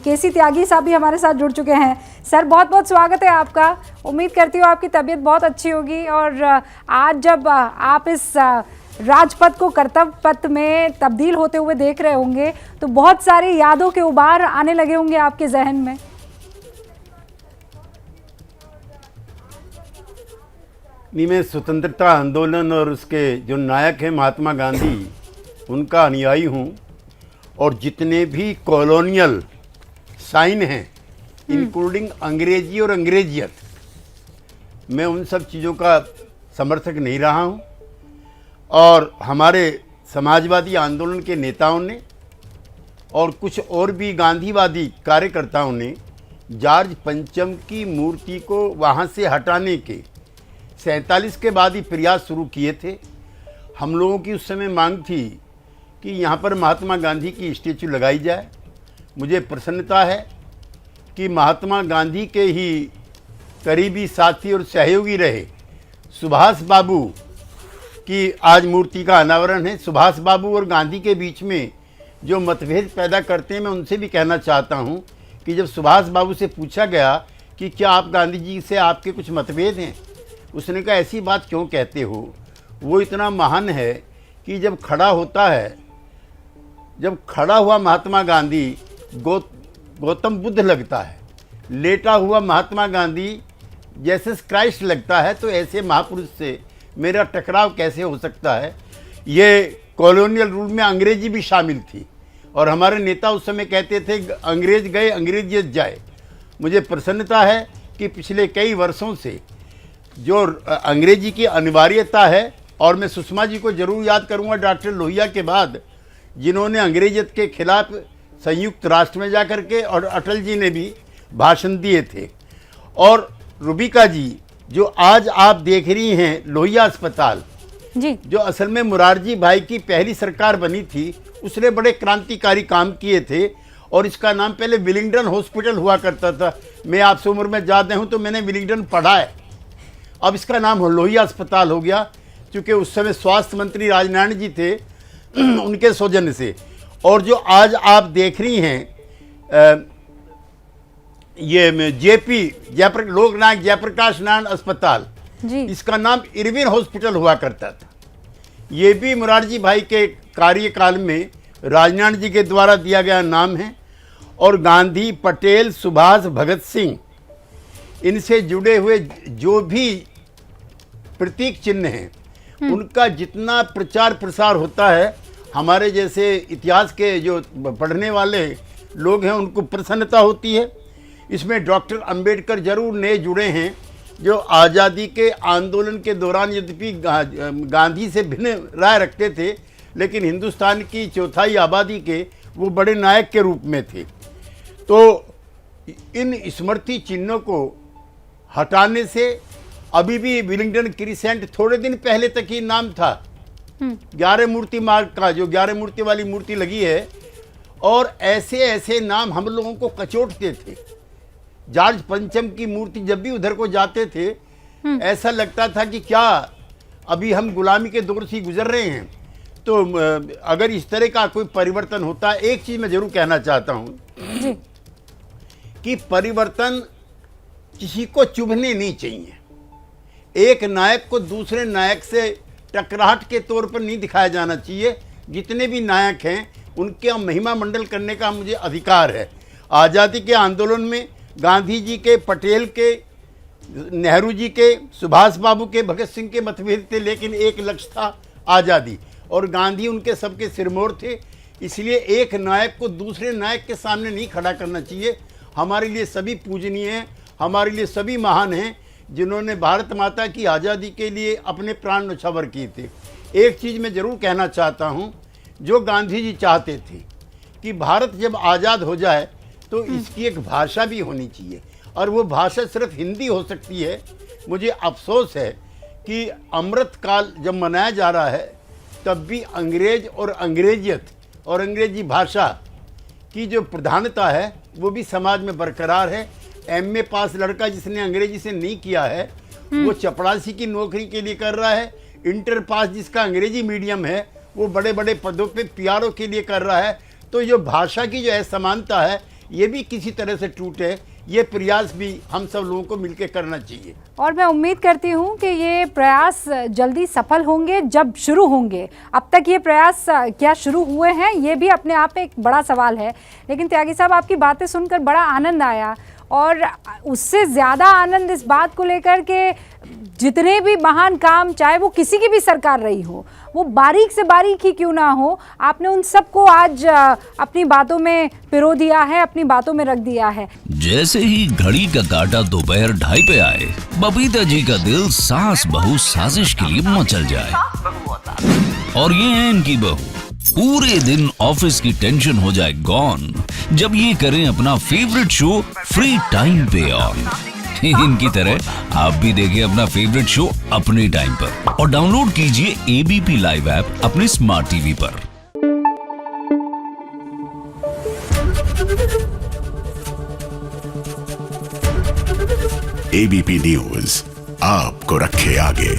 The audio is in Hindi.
केसी त्यागी साहब भी हमारे साथ जुड़ चुके हैं। सर बहुत बहुत स्वागत है आपका। उम्मीद करती हूँ आपकी तबीयत बहुत अच्छी होगी और आज जब आप इस राजपथ को कर्तव्य पथ में तब्दील होते हुए देख रहे होंगे तो बहुत सारी यादों के उबार आने लगे होंगे आपके जहन में। नहीं, मैं स्वतंत्रता आंदोलन और उसके जो नायक हैं महात्मा गांधी, उनका अनुयायी हूँ और जितने भी कॉलोनियल साइन हैं इंक्लूडिंग अंग्रेजी और अंग्रेजियत, मैं उन सब चीज़ों का समर्थक नहीं रहा हूँ। और हमारे समाजवादी आंदोलन के नेताओं ने और कुछ और भी गांधीवादी कार्यकर्ताओं ने जॉर्ज पंचम की मूर्ति को वहाँ से हटाने के 47 के बाद ही प्रयास शुरू किए थे। हम लोगों की उस समय मांग थी कि यहाँ पर महात्मा गांधी की स्टैचू लगाई जाए। मुझे प्रसन्नता है कि महात्मा गांधी के ही करीबी साथी और सहयोगी रहे सुभाष बाबू की आज मूर्ति का अनावरण है। सुभाष बाबू और गांधी के बीच में जो मतभेद पैदा करते हैं, मैं उनसे भी कहना चाहता हूँ कि जब सुभाष बाबू से पूछा गया कि क्या आप गांधी जी से आपके कुछ मतभेद हैं, उसने कहा ऐसी बात क्यों कहते हो। वो इतना महान है कि जब खड़ा होता है, जब खड़ा हुआ महात्मा गांधी गौतम बुद्ध लगता है, लेटा हुआ महात्मा गांधी जैसे क्राइस्ट लगता है, तो ऐसे महापुरुष से मेरा टकराव कैसे हो सकता है। ये कॉलोनियल रूल में अंग्रेजी भी शामिल थी और हमारे नेता उस समय कहते थे अंग्रेज गए अंग्रेजियत जाए। मुझे प्रसन्नता है कि पिछले कई वर्षों से जो अंग्रेजी की अनिवार्यता है, और मैं सुषमा जी को जरूर याद करूंगा डॉक्टर लोहिया के बाद, जिन्होंने अंग्रेजियत के खिलाफ संयुक्त राष्ट्र में जाकर के, और अटल जी ने भी भाषण दिए थे, और रुबिका जी जो आज आप देख रही हैं लोहिया अस्पताल जी, जो असल में मुरारजी भाई की पहली सरकार बनी थी, उसने बड़े क्रांतिकारी काम किए थे। और इसका नाम पहले विलिंगडन हॉस्पिटल हुआ करता था। मैं आपसे उम्र में ज़्यादा हूँ तो मैंने विलिंगडन पढ़ा है। अब इसका नाम लोहिया अस्पताल हो गया, क्योंकि उस समय स्वास्थ्य मंत्री राजनारायण जी थे, उनके सौजन्य से। और जो आज आप देख रही हैं ये जेपी लोकनायक जयप्रकाश नारायण अस्पताल जी, इसका नाम इरविन हॉस्पिटल हुआ करता था। ये भी मुरारजी भाई के कार्यकाल में राजनारायण जी के द्वारा दिया गया नाम है। और गांधी, पटेल, सुभाष, भगत सिंह, इनसे जुड़े हुए जो भी प्रतीक चिन्ह हैं उनका जितना प्रचार प्रसार होता है, हमारे जैसे इतिहास के जो पढ़ने वाले लोग हैं उनको प्रसन्नता होती है। इसमें डॉक्टर अंबेडकर जरूर नए जुड़े हैं, जो आज़ादी के आंदोलन के दौरान यद्यपि गांधी से भिन्न राय रखते थे, लेकिन हिंदुस्तान की चौथाई आबादी के वो बड़े नायक के रूप में थे। तो इन स्मृति चिन्हों को हटाने से अभी भी विलिंगडन क्रिसेंट थोड़े दिन पहले तक ही नाम था 11 मूर्ति मार्ग का, जो 11 मूर्ति वाली मूर्ति लगी है। और ऐसे ऐसे नाम हम लोगों को कचोटते थे। जॉर्ज पंचम की मूर्ति जब भी उधर को जाते थे, ऐसा लगता था कि क्या अभी हम गुलामी के दौर से गुजर रहे हैं। तो अगर इस तरह का कोई परिवर्तन होता है, एक चीज मैं जरूर कहना चाहता हूं कि परिवर्तन किसी को चुभने नहीं चाहिए। एक नायक को दूसरे नायक से टकराहट के तौर पर नहीं दिखाया जाना चाहिए। जितने भी नायक हैं उनके महिमा मंडल करने का मुझे अधिकार है। आज़ादी के आंदोलन में गांधी जी के, पटेल के, नेहरू जी के, सुभाष बाबू के, भगत सिंह के मतभेद थे, लेकिन एक लक्ष्य था आज़ादी, और गांधी उनके सबके सिरमौर थे। इसलिए एक नायक को दूसरे नायक के सामने नहीं खड़ा करना चाहिए। हमारे लिए सभी पूजनीय हैं, हमारे लिए सभी महान हैं, जिन्होंने भारत माता की आज़ादी के लिए अपने प्राण न्यौछावर किए थे। एक चीज़ मैं ज़रूर कहना चाहता हूँ, जो गांधी जी चाहते थे कि भारत जब आज़ाद हो जाए तो इसकी एक भाषा भी होनी चाहिए, और वो भाषा सिर्फ हिंदी हो सकती है। मुझे अफसोस है कि अमृत काल जब मनाया जा रहा है तब भी अंग्रेज और अंग्रेजियत और अंग्रेजी भाषा की जो प्रधानता है वो भी समाज में बरकरार है। एमए पास लड़का जिसने अंग्रेजी से नहीं किया है वो चपरासी की नौकरी के लिए कर रहा है। इंटर पास जिसका अंग्रेजी मीडियम है वो बड़े बड़े पदों पे पीआरओ के लिए कर रहा है। तो जो भाषा की जो असमानता है ये भी किसी तरह से टूटे, ये प्रयास भी हम सब लोगों को मिलकर करना चाहिए। और मैं उम्मीद करती हूँ कि ये प्रयास जल्दी सफल होंगे जब शुरू होंगे। अब तक ये प्रयास क्या शुरू हुए हैं, ये भी अपने आप में एक बड़ा सवाल है। लेकिन त्यागी साहब, आपकी बातें सुनकर बड़ा आनंद आया, और उससे ज़्यादा आनंद इस बात को लेकर के जितने भी महान काम, चाहे वो किसी की भी सरकार रही हो, वो बारीक से बारीक ही क्यों ना हो, आपने उन सबको आज अपनी बातों में पिरो दिया है, अपनी बातों में रख दिया है। जैसे ही घड़ी का काटा दोपहर 2:30 पे आए, बबीता जी का दिल सास बहू साजिश के लिए मचल जाए। और ये है इनकी बहू, पूरे दिन ऑफिस की टेंशन हो जाए गॉन जब ये करें अपना फेवरेट शो फ्री टाइम पे ऑन। इनकी तरह आप भी देखिए अपना फेवरेट शो अपने टाइम पर, और डाउनलोड कीजिए एबीपी लाइव ऐप अपने स्मार्ट टीवी पर। एबीपी न्यूज आपको रखे आगे।